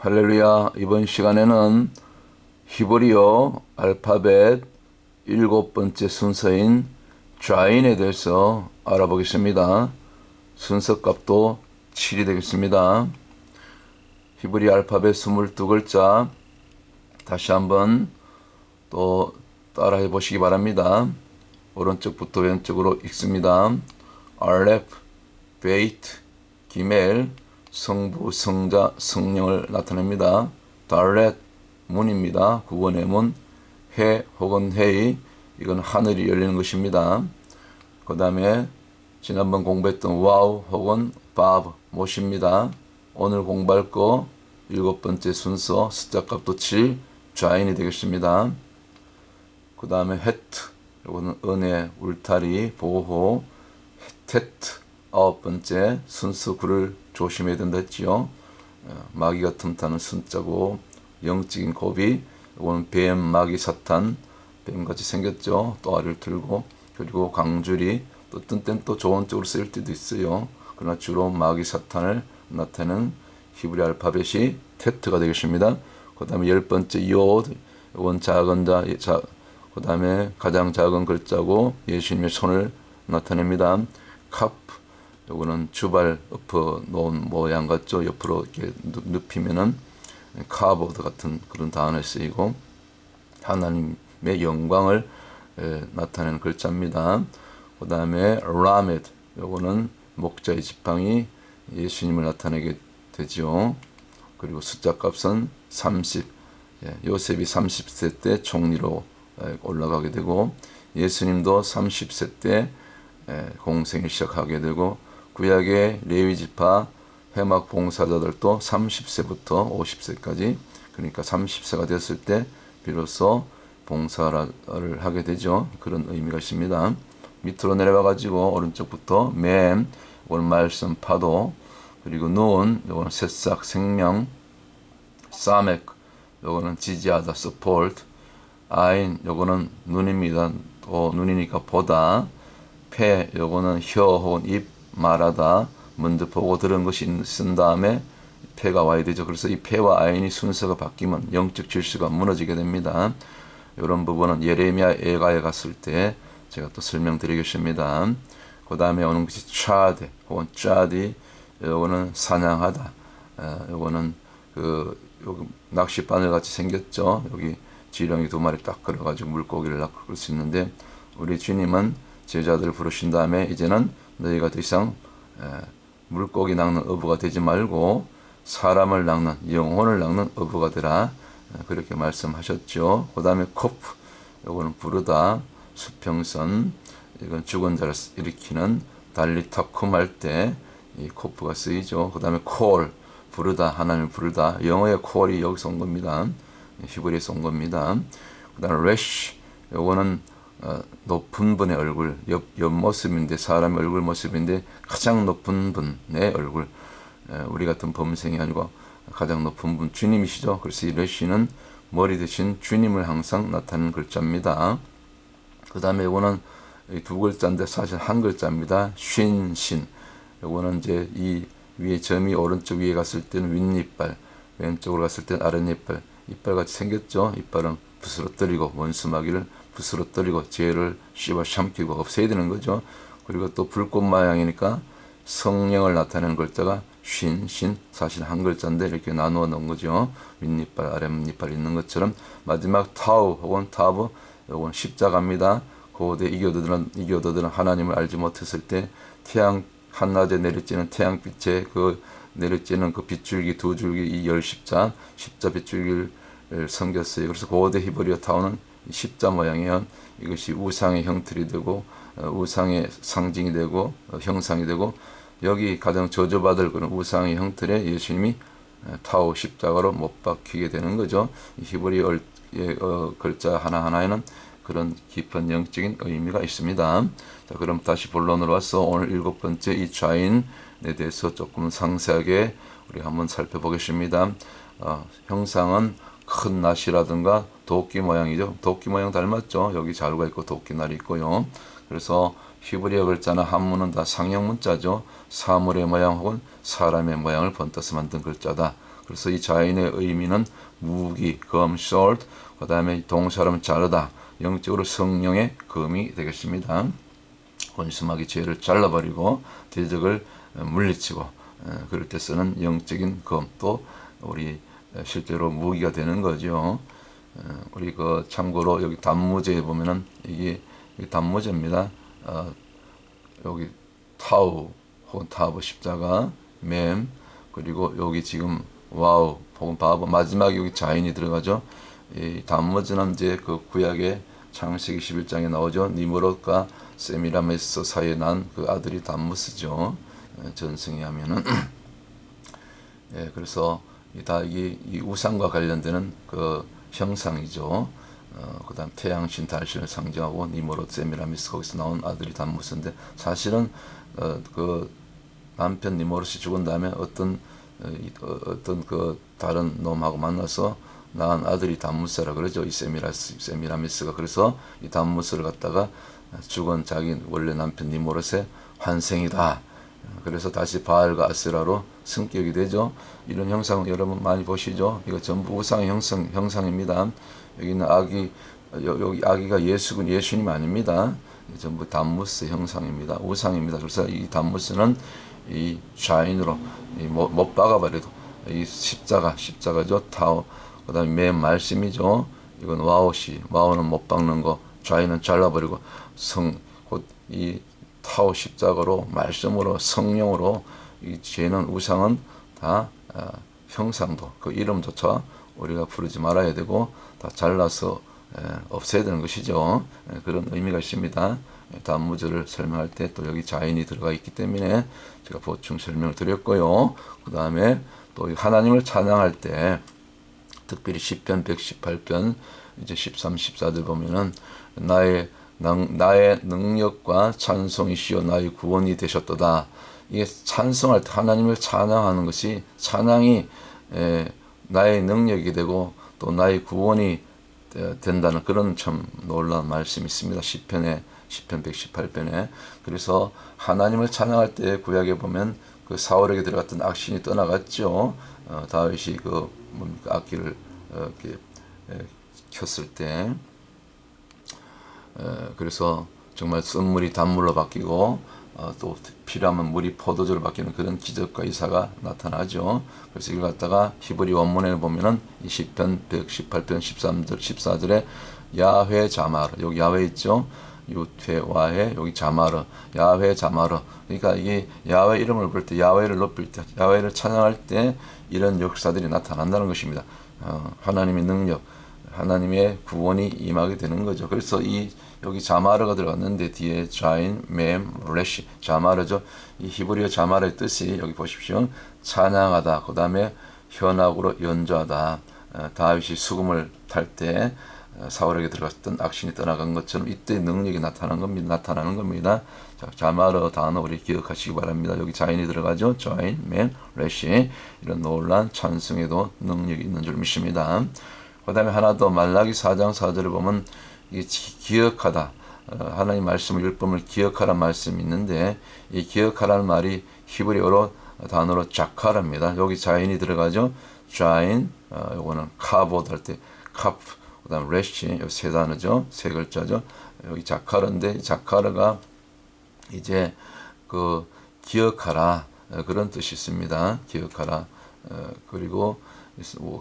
할렐루야. 이번 시간에는 히브리어 알파벳 7번째 순서인 좌인에 대해서 알아보겠습니다. 순서값도 7이 되겠습니다. 히브리 알파벳 22글자 다시 한번 또 따라해 보시기 바랍니다. 오른쪽부터 왼쪽으로 읽습니다. 알렙, 베이트, 기멜, 성부, 성자, 성령을 나타냅니다. 달렛, 문입니다. 구원의 문. 해 혹은 헤이, 이건 하늘이 열리는 것입니다. 그 다음에 지난번 공부했던 와우 혹은 바브, 못입니다. 오늘 공부할 거 7번째 순서 숫자값도 7, 좌인이 되겠습니다. 그 다음에 헤트, 이거는 은혜, 울타리, 보호. 테트, 9번째 순서 9를 조심해야 된다 했지요. 마귀가 틈타는 순자고, 영적인 고비, 이거는 뱀, 마귀, 사탄, 뱀같이 생겼죠. 또아리를 들고, 그리고 강줄이, 또 어떤 때는 또 좋은 쪽으로 쓰일 때도 있어요. 그러나 주로 마귀, 사탄을 나타내는 히브리 알파벳이 테트가 되겠습니다. 그 다음에 10번째 요드, 이건 작은 자, 그 다음에 가장 작은 글자고 예수님의 손을 나타냅니다. 카프, 요거는 주발 엎어 놓은 모양 같죠. 옆으로 이렇게 눕히면은 카보드 같은 그런 단어에 쓰이고 하나님의 영광을 나타내는 글자입니다. 그 다음에 라메드, 요거는 목자의 지팡이, 예수님을 나타내게 되죠. 그리고 숫자 값은 30, 요셉이 30세 때 총리로 올라가게 되고 예수님도 30세 때 공생을 시작하게 되고 구약의 레위지파 회막 봉사자들도 30세부터 50세까지, 그러니까 30세가 됐을 때 비로소 봉사를 하게 되죠. 그런 의미가 있습니다. 밑으로 내려가 가지고 오른쪽부터 맴, 이건 말씀, 파도, 그리고 눈, 이거는 새싹, 생명, 사맥, 이거는 지지하다, support, 아인, 요거는 눈입니다. 또 눈이니까 보다. 폐, 요거는 혀 혹은 입, 말하다. 먼저 보고 들은 것이 쓴 다음에 폐가 와야 되죠. 그래서 이 폐와 아인이 순서가 바뀌면 영적 질서가 무너지게 됩니다. 이런 부분은 예레미야 애가에 갔을 때 제가 또 설명드리겠습니다. 그 다음에 오는 것이 차드 혹은 짜디, 요거는 사냥하다. 요거는 여기 낚싯바늘 같이 생겼죠. 여기 지렁이 2마리 딱 걸어가지고 물고기를 낚을 수 있는데, 우리 주님은 제자들을 부르신 다음에 이제는 너희가 더 이상 물고기 낚는 어부가 되지 말고 사람을 낚는, 영혼을 낚는 어부가 되라, 그렇게 말씀하셨죠. 그 다음에 코프, 이거는 부르다, 수평선, 이건 죽은 자를 일으키는 달리타쿰 할 때 이 코프가 쓰이죠. 그 다음에 콜, 부르다, 하나님을 부르다. 영어의 콜이 여기서 온 겁니다. 히브리에서 온 겁니다. 그 다음에 레쉬, 요거는 높은 분의 얼굴, 옆모습인데, 사람의 얼굴 모습인데 가장 높은 분의 얼굴, 우리 같은 범생이 아니고 가장 높은 분, 주님이시죠. 그래서 이 레쉬는 머리 대신 주님을 항상 나타내는 글자입니다. 그 다음에 이거는 두 글자인데 사실 한 글자입니다. 쉰, 신. 요거는 이제 이 위에 점이 오른쪽 위에 갔을 때는 윗니빨, 왼쪽으로 갔을 때는 아랫니빨, 이빨같이 생겼죠. 이빨은 부스러뜨리고, 원수마귀를 부스러뜨리고 죄를 씹어 삼키고 없애야 되는 거죠. 그리고 또 불꽃 모양이니까 성령을 나타내는 글자가 쉰, 신, 사실 한 글자인데 이렇게 나누어 놓은 거죠. 윗니빨, 아랫니빨 있는 것처럼. 마지막 타우 혹은 타브, 요건 십자가입니다. 고대 이교도들은 하나님을 알지 못했을 때 태양 한낮에 내리쬐는 태양빛에 내리쬐는 그 빗줄기 2줄기, 이 십자 빗줄기를 섬겼어요. 그래서 고대 히브리어 타우는 십자 모양이에요. 이것이 우상의 형틀이 되고 우상의 상징이 되고 형상이 되고, 여기 가장 저주받을 그런 우상의 형틀에 예수님이 타우 십자가로 못 박히게 되는 거죠. 히브리어 글자 하나하나에는 그런 깊은 영적인 의미가 있습니다. 자, 그럼 다시 본론으로 와서 오늘 7번째 이 좌인에 대해서 조금 상세하게 우리 한번 살펴보겠습니다. 형상은 큰 낫이라든가 도끼 모양이죠. 도끼 모양 닮았죠. 여기 자루가 있고 도끼날이 있고요. 그래서 히브리어 글자나 한문은 다 상형 문자죠. 사물의 모양 혹은 사람의 모양을 번떠서 만든 글자다. 그래서 이 자인의 의미는 무기, 검, sword, 그 다음에 동사로는 자르다. 영적으로 성령의 검이 되겠습니다. 원수마귀 죄를 잘라버리고 대적을 물리치고 그럴 때 쓰는 영적인 검도 우리 실제로 무기가 되는 거죠. 우리 그 참고로 여기 단무제에 보면은 이게 단무제입니다. 여기 타우 혹은 타브 십자가, 맴, 그리고 여기 지금 와우 혹은 바보 마지막에 여기 자인이 들어가죠. 이 단무제는 이제 그 구약의 창세기 11장에 나오죠. 니므롯과 세미라메스 사이에 난 그 아들이 단무스죠. 전승에 하면은 예, 그래서 이 우상과 관련되는 그 형상이죠. 그다음 태양신, 달신을 상징하고 니므롯, 세미라미스 거기서 나온 아들이 단무스인데 사실은 그 남편 니므롯이 죽은 다음에 어떤 그 다른 놈하고 만나서 낳은 아들이 단무스라 그러죠. 이 세미라미스가 그래서 이 단무스를 갖다가 죽은 자기 원래 남편 니므롯의 환생이다. 그래서 다시 바알과 아세라로 승격이 되죠. 이런 형상 여러분 많이 보시죠. 이거 전부 우상의 형상입니다. 여기는 여기 아기가 예수님 아닙니다. 전부 단무스 형상입니다. 우상입니다. 그래서 이 단무스는 이 좌인으로 못 박아버려도 이 십자가죠. 타오. 그다음에 맨 말씀이죠. 이건 와우는 못 박는 거, 좌인은 잘라버리고 곧 이 타오 십자가로 말씀으로 성령으로 이 죄는 우상은 다 형상도 그 이름조차 우리가 부르지 말아야 되고 다 잘라서 없애야 되는 것이죠. 그런 의미가 있습니다. 단무절을 설명할 때 또 여기 자인이 들어가 있기 때문에 제가 보충 설명을 드렸고요. 그 다음에 또 하나님을 찬양할 때 특별히 시편 118편 이제 13, 14절 보면은 나의 능력과 찬송이시여 나의 구원이 되셨도다. 이게 찬송할 때 하나님을 찬양하는 것이 찬양이 나의 능력이 되고 또 나의 구원이 된다는 그런 참 놀라운 말씀이 있습니다. 시편 118편에. 그래서 하나님을 찬양할 때 구약에 보면 그 사울에게 들어갔던 악신이 떠나갔죠. 다윗이 악기를 이렇게 켰을 때 그래서 정말 쓴물이 단물로 바뀌고 또 필요하면 물이 포도주로 바뀌는 그런 기적과 이사가 나타나죠. 그래서 이걸 갖다가 히브리 원문에 보면은 이 시편 118편 14절에 야훼 자마르, 여기 야훼 있죠. 유퇴와해 여기 자마르, 야훼 자마르. 그러니까 이게 야훼 이름을 부를 때, 야훼를 높일 때, 야훼를 찬양할 때 이런 역사들이 나타난다는 것입니다. 하나님의 능력, 하나님의 구원이 임하게 되는 거죠. 그래서 여기 자마르가 들어갔는데 뒤에 자인, 맴, 레시, 자마르죠. 이 히브리어 자마르의 뜻이 여기 보십시오. 찬양하다. 그 다음에 현악으로 연주하다. 다윗이 수금을 탈 때 사울에게 들어갔던 악신이 떠나간 것처럼 이때 능력이 나타나는 겁니다. 자, 자마르 단어 우리 기억하시기 바랍니다. 여기 자인이 들어가죠. 자인, 맴, 레시. 이런 놀란 찬송에도 능력이 있는 줄 믿습니다. 그 다음에 하나 더 말라기 4장 4절을 보면 이게 기억하다. 하나님 말씀을 율법을 기억하라는 말씀이 있는데 이 기억하라는 말이 히브리어로 단어로 자카라입니다. 여기 자인이 들어가죠. 자인, 요거는 카보드 할 때 카프, 그 다음 레시, 세 단어죠. 세 글자죠. 여기 자카르인데 자카르가 이제 그 기억하라 그런 뜻이 있습니다. 기억하라. 그리고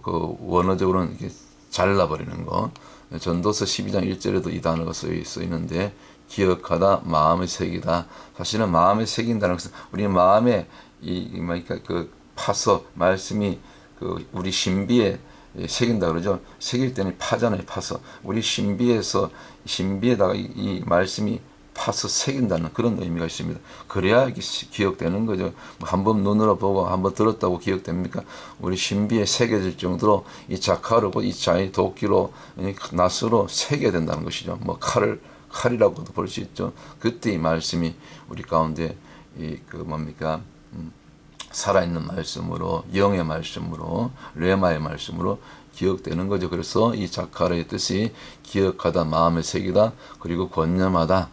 그 원어적으로는 이게 잘라버리는 거. 전도서 12장 1절에도 이 단어가 쓰이는데 기억하다, 마음에 새기다. 사실은 마음에 새긴다는 것은 우리 마음에 그 파서 말씀이 그 우리 신비에 새긴다 그러죠. 새길 때는 파잖아요. 파서 우리 신비에다가 이 말씀이 파서 새긴다는 그런 의미가 있습니다. 그래야 기억되는 거죠. 한번 눈으로 보고 한번 들었다고 기억됩니까? 우리 신비에 새겨질 정도로 이 자카르고 이 자의 도끼로 낫으로 새겨야 된다는 것이죠. 뭐 칼이라고도 볼 수 있죠. 그때 이 말씀이 우리 가운데 살아있는 말씀으로, 영의 말씀으로, 레마의 말씀으로 기억되는 거죠. 그래서 이 자카르의 뜻이 기억하다, 마음에 새기다, 그리고 권념하다,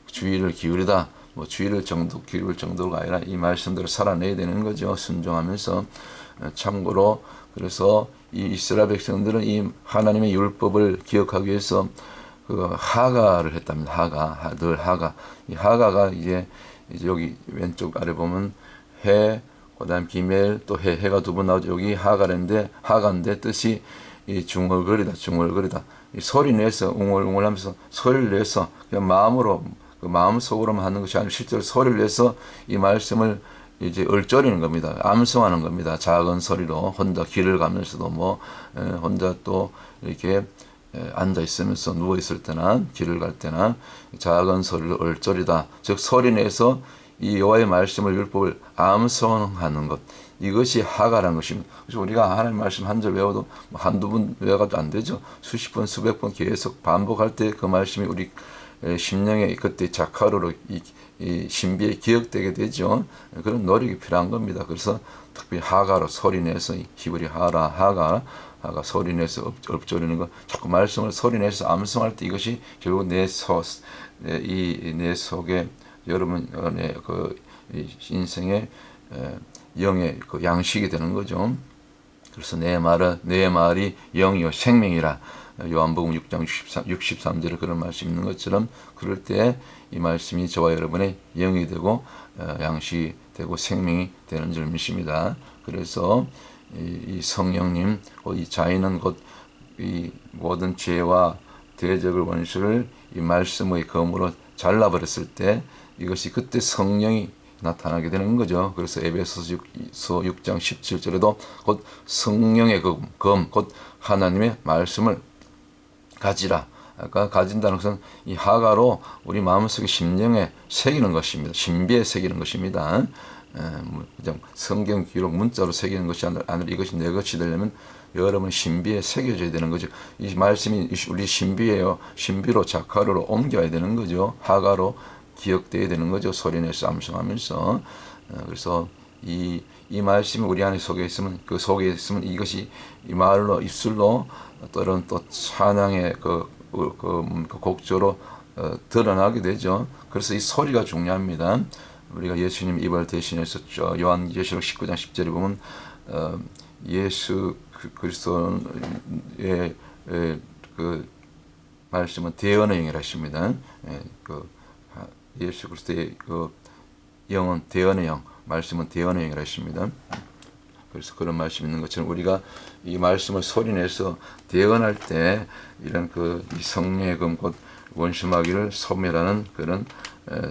주의를 기울이다. 뭐 주의를 기울일 정도가 아니라 이 말씀대로 살아내야 되는 거죠. 순종하면서. 참고로 그래서 이 이스라엘 백성들은 이 하나님의 율법을 기억하기 위해서 그 하가를 했답니다. 늘 하가. 이 하가가 이제 여기 왼쪽 아래 보면 해, 그다음 기멜, 또 해가 두 번 나오죠. 여기 하가인데 뜻이 이 중얼거리다. 이 소리 내서 웅얼웅얼하면서 소리를 내서 그냥 마음으로 그 마음 속으로만 하는 것이 아니라 실제로 소리를 내서 이 말씀을 이제 얼조리는 겁니다. 암송하는 겁니다. 작은 소리로 혼자 길을 가면서도 뭐 혼자 또 이렇게 앉아 있으면서 누워 있을 때나 길을 갈 때나 작은 소리로 얼조리다. 즉 소리 내서 이 여호와의 말씀을 율법을 암송하는 것. 이것이 하가라는 것입니다. 그래서 우리가 하나님 말씀 한 절 외워도 한두 번 외워도 안 되죠. 수십 번, 수백 번 계속 반복할 때 그 말씀이 우리 심령에 그때 자카로로 이 신비에 기억되게 되죠. 그런 노력이 필요한 겁니다. 그래서 특별히 하가로 소리내서 히브리 하가 소리내서 읊조리는 것, 자꾸 말씀을 소리내서 암송할 때 이것이 결국 내 속에 여러분의 그 인생의 영의 그 양식이 되는 거죠. 그래서 내 말이 영이요 생명이라. 요한복음 6장 63절에 그런 말씀이 있는 것처럼 그럴 때 이 말씀이 저와 여러분의 영이 되고 양식이 되고 생명이 되는 줄 믿습니다. 그래서 이 성령님, 이 자인은 곧 이 모든 죄와 대적을 원수를 이 말씀의 검으로 잘라버렸을 때 이것이 그때 성령이 나타나게 되는 거죠. 그래서 에베소서 6장 17절에도 곧 성령의 검, 곧 하나님의 말씀을 가지라. 아까 가진다는 것은 이 하가로 우리 마음속에 심령에 새기는 것입니다. 신비에 새기는 것입니다. 그냥 성경 기록 문자로 새기는 것이 아니라 이것이 내 것이 되려면 여러분 신비에 새겨져야 되는 거죠. 이 말씀이 우리 신비예요. 신비로 자카로로 옮겨야 되는 거죠. 하가로 기억돼야 되는 거죠. 소리내서 암송하면서. 그래서 이 말씀이 우리 안에 속에 있으면 그 속에 있으면 이것이 이 말로 입술로 또는 또 찬양의 그 곡조로 드러나게 되죠. 그래서 이 소리가 중요합니다. 우리가 예수님 입을 대신해서 요한계시록 19장 10절에 보면 예수 그리스도의 그 말씀은 대언의 영이라 하십니다. 예수 그리스도의 그 영은 대언의 영, 말씀은 대언의 영이라 하십니다. 그래서 그런 말씀이 있는 것처럼 우리가 이 말씀을 소리내서 대언할 때 이런 이 성령의 검 곧 원수마귀를 소멸하는 그런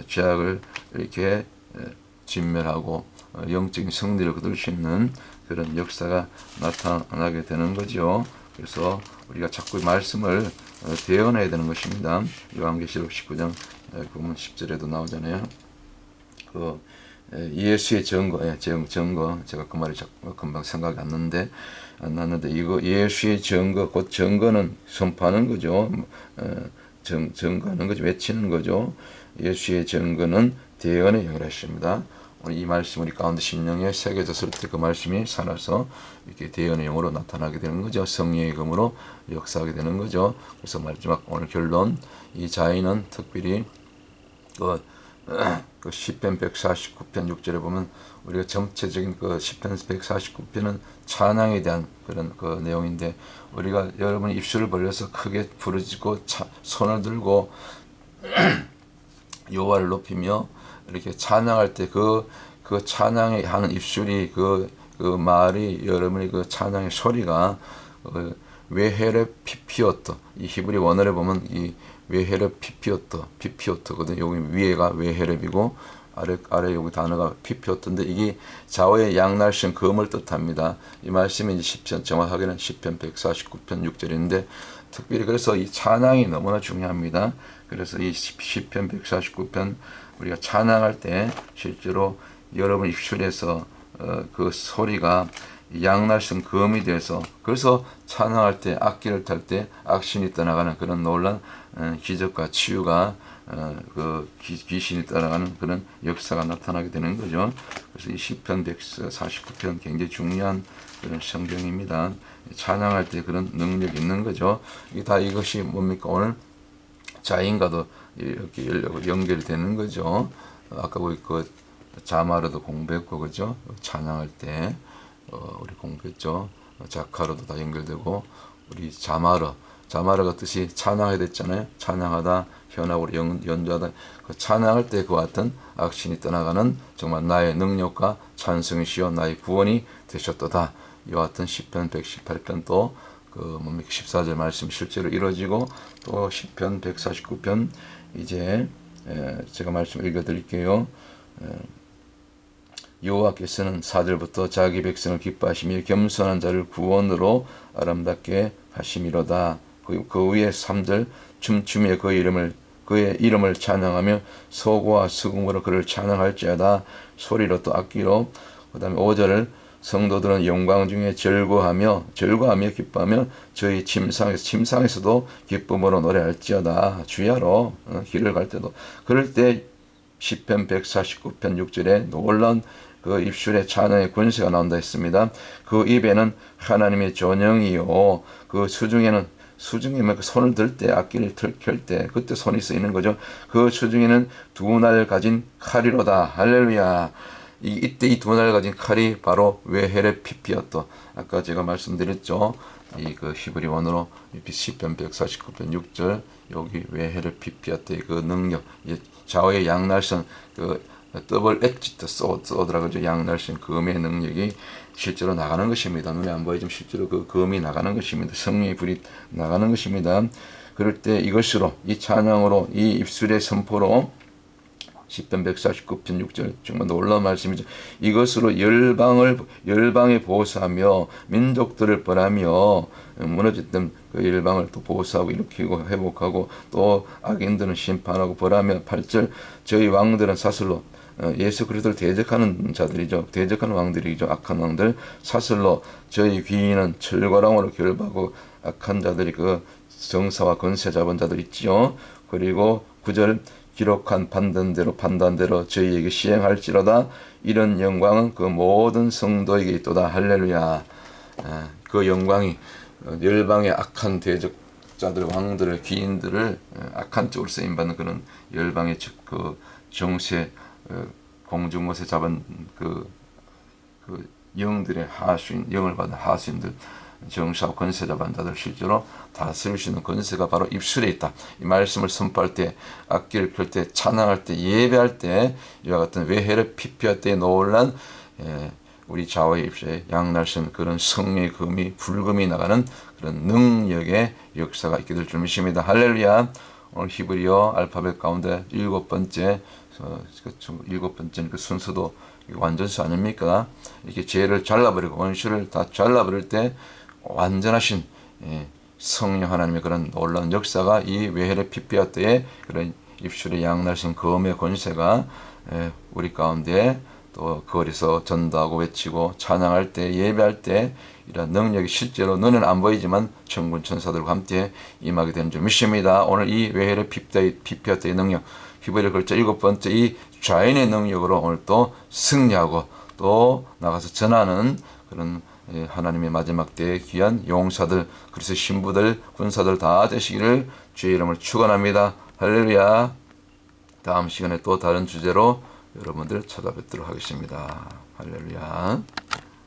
죄악을 이렇게 진멸하고 영적인 승리를 거둘 수 있는 그런 역사가 나타나게 되는 거죠. 그래서 우리가 자꾸 말씀을 대언해야 되는 것입니다. 요한계시록 19장 보면 10절에도 나오잖아요. 예수의 증거, 제가 그 말이 금방 생각이 안 났는데 이거 예수의 증거, 곧 증거는 선포하는 거죠. 증거하는 거죠. 외치는 거죠. 예수의 증거는 대언의 영이라 했습니다. 이 말씀 우리 가운데 심령에 새겨졌을 때 그 말씀이 살아서 이렇게 대언의 영으로 나타나게 되는 거죠. 성령의 검으로 역사하게 되는 거죠. 그래서 마지막 오늘 결론, 이 자인은 특별히 그 시편 149편 6절에 보면 우리가 전체적인 그 시편 149편은 찬양에 대한 그런 그 내용인데 우리가 여러분이 입술을 벌려서 크게 부르짖고 손을 들고 여호와를 높이며 이렇게 찬양할 때 그 찬양에 하는 입술이 그 말이 여러분이 그 찬양의 소리가 외헤레 피피오토, 이 히브리 원어를 보면 이 외헤레 피피오토거든. 여기 위에가 외헤렙이고 아래 여기 단어가 피피오토인데 이게 좌우의 양날신 검을 뜻합니다. 이 말씀이 이제 시편 정확하게는 시편 149편 6절인데 특별히 그래서 이 찬양이 너무나 중요합니다. 그래서 이 시편 149편 우리가 찬양할 때 실제로 여러분 입술에서 그 소리가 양날신 검이 돼서 그래서 찬양할 때 악기를 탈 때 악신이 떠나가는 그런 놀란 기적과 치유가 그 귀신이 떠나가는 그런 역사가 나타나게 되는 거죠. 그래서 이 시편 149편 굉장히 중요한 그런 성경입니다. 찬양할 때 그런 능력이 있는 거죠. 이것이 뭡니까? 오늘 자인과도 이렇게 연결이 되는 거죠. 아까 그 자마르도 공부했고, 그죠? 찬양할 때 우리 공부했죠. 자카르도 다 연결되고, 우리 자마르가 뜻이 찬양해야 됐잖아요. 찬양하다, 현악으로 연주하다. 그 찬양할 때 그와 같은 악신이 떠나가는 정말 나의 능력과 찬송이시여 나의 구원이 되셨도다. 이와 같은 시편 118편 또 그 14절 말씀 실제로 이루어지고, 또 시편 149편 이제 제가 말씀 읽어드릴게요. 여호와께서는 4절부터 자기 백성을 기뻐하시며 겸손한 자를 구원으로 아름답게 하심이로다. 그 위에 3절 춤추며 그의 이름을 찬양하며 소고와 수금으로 그를 찬양할지어다. 소리로 또 악기로. 그 다음에 5절을 성도들은 영광 중에 즐거워하며 기뻐하며 저희 침상에서도 기쁨으로 노래할지어다. 주야로 길을 갈 때도. 그럴 때 시편 149편 6절에 놀라운 그 입술에 찬양의 권세가 나온다 했습니다. 그 입에는 하나님의 존영이요, 그 수중에는 그 손을 들 때, 악기를 켤 때 그때 손이 쓰이는 거죠. 그 수중에는 두 날 가진 칼이로다. 할렐루야. 이때 이 두 날 가진 칼이 바로 외헬의 피피였다. 아까 제가 말씀드렸죠. 이 그 히브리 원어로 시편 149편 6절 여기 외헬의 피피였다의 그 능력, 좌우의 양날선 그 더블 엣지드 소드라고 하죠. 양날선 검의 능력이 실제로 나가는 것입니다. 눈에 안 보이지만 실제로 그 검이 나가는 것입니다. 성령의 불이 나가는 것입니다. 그럴 때 이것으로, 이 찬양으로, 이 입술의 선포로, 시편 149편 6절 정말 놀라운 말씀이죠. 이것으로 열방에 보호하며 민족들을 벌하며 무너졌던 그 열방을 또 보호하고 일으키고 회복하고, 또 악인들은 심판하고 벌하며. 8절 저희 왕들은 사슬로, 예수 그리스도를 대적하는 자들이죠. 대적하는 왕들이죠. 악한 왕들. 사슬로 저희 귀인은 철거랑으로 결박하고, 악한 자들이 그 정사와 권세 잡은 자들 있지요. 그리고 9절 기록한 판단대로 저희에게 시행할지로다. 이런 영광은 그 모든 성도에게 있도다. 할렐루야. 그 영광이 열방의 악한 대적자들, 왕들을, 귀인들을 악한 쪽으로 쓰임받는 그런 열방의 그 정세, 공중못에 잡은 그 영들의 영을 받은 하수인들, 정사와 권세 잡은 자들 실제로 다스릴 수 있는 권세가 바로 입술에 있다. 이 말씀을 선포할 때, 악기를 펼 때, 찬양할 때, 예배할 때, 이와 같은 외헬을 피피할 때의 놀란 우리 좌우의 입술에 양날선 그런 성령의 금이 불금이 나가는 그런 능력의 역사가 있게 될 줄 믿습니다. 할렐루야. 오늘 히브리어 알파벳 가운데 7번째 그 순서도 완전수 아닙니까? 이렇게 죄를 잘라버리고 원수를 다 잘라버릴 때 완전하신 성령 하나님의 그런 놀라운 역사가 이 외헬의 피피아 때의 그런 입술의 양날선 검의 권세가 우리 가운데, 또 거리에서 전도하고 외치고 찬양할 때, 예배할 때 이런 능력이 실제로 눈에는 안 보이지만 천군 천사들과 함께 임하게 되는 줄 믿습니다. 오늘 이 외헬의 피피아 때의 능력, 히브리어 글자 7번째 이 좌인의 능력으로 오늘 또 승리하고 또 나가서 전하는 그런 하나님의 마지막 때의 귀한 용사들, 그리스도 신부들, 군사들 다 되시기를 주의 이름을 축원합니다. 할렐루야. 다음 시간에 또 다른 주제로 여러분들 찾아뵙도록 하겠습니다. 할렐루야.